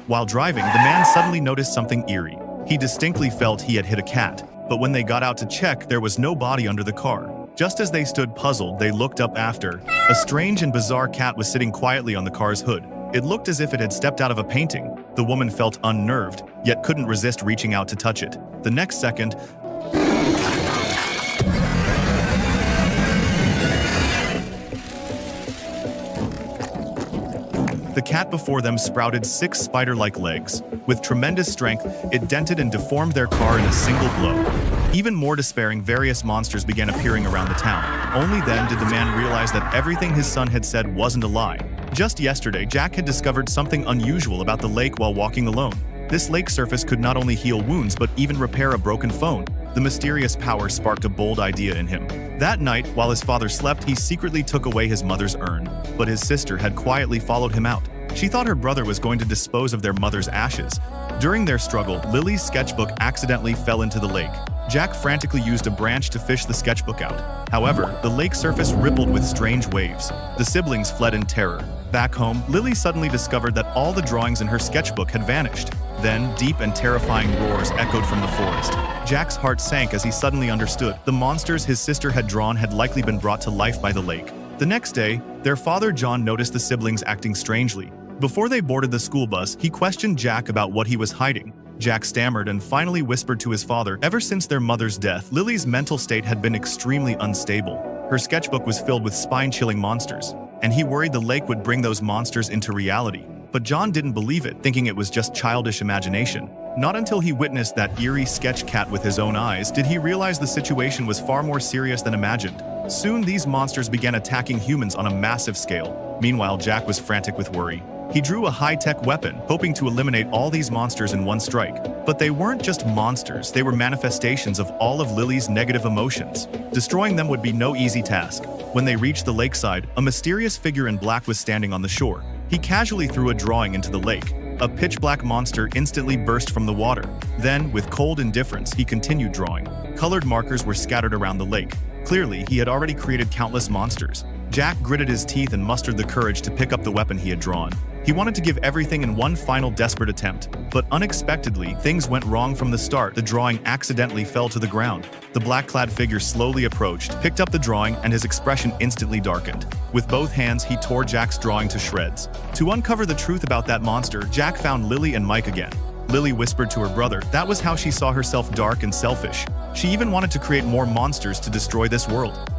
While driving, the man suddenly noticed something eerie. He distinctly felt he had hit a cat, but when they got out to check, there was no body under the car. Just as they stood puzzled, they looked up after. A strange and bizarre cat was sitting quietly on the car's hood. It looked as if it had stepped out of a painting. The woman felt unnerved, yet couldn't resist reaching out to touch it. The next second, the cat before them sprouted 6 spider-like legs. With tremendous strength, it dented and deformed their car in a single blow. Even more despairing, various monsters began appearing around the town. Only then did the man realize that everything his son had said wasn't a lie. Just yesterday, Jack had discovered something unusual about the lake while walking alone. This lake surface could not only heal wounds but even repair a broken phone. The mysterious power sparked a bold idea in him. That night, while his father slept, he secretly took away his mother's urn. But his sister had quietly followed him out. She thought her brother was going to dispose of their mother's ashes. During their struggle, Lily's sketchbook accidentally fell into the lake. Jack frantically used a branch to fish the sketchbook out. However, the lake surface rippled with strange waves. The siblings fled in terror. Back home, Lily suddenly discovered that all the drawings in her sketchbook had vanished. Then, deep and terrifying roars echoed from the forest. Jack's heart sank as he suddenly understood. The monsters his sister had drawn had likely been brought to life by the lake. The next day, their father John noticed the siblings acting strangely. Before they boarded the school bus, he questioned Jack about what he was hiding. Jack stammered and finally whispered to his father, ever since their mother's death, Lily's mental state had been extremely unstable. Her sketchbook was filled with spine-chilling monsters, and he worried the lake would bring those monsters into reality. But John didn't believe it, thinking it was just childish imagination. Not until he witnessed that eerie sketch cat with his own eyes did he realize the situation was far more serious than imagined. Soon, these monsters began attacking humans on a massive scale. Meanwhile, Jack was frantic with worry. He drew a high-tech weapon, hoping to eliminate all these monsters in one strike. But they weren't just monsters, they were manifestations of all of Lily's negative emotions. Destroying them would be no easy task. When they reached the lakeside, a mysterious figure in black was standing on the shore. He casually threw a drawing into the lake. A pitch-black monster instantly burst from the water. Then, with cold indifference, he continued drawing. Colored markers were scattered around the lake. Clearly, he had already created countless monsters. Jack gritted his teeth and mustered the courage to pick up the weapon he had drawn. He wanted to give everything in one final desperate attempt, but unexpectedly, things went wrong from the start. The drawing accidentally fell to the ground. The black-clad figure slowly approached, picked up the drawing, and his expression instantly darkened. With both hands, he tore Jack's drawing to shreds. To uncover the truth about that monster, Jack found Lily and Mike again. Lily whispered to her brother that was how she saw herself, dark and selfish. She even wanted to create more monsters to destroy this world.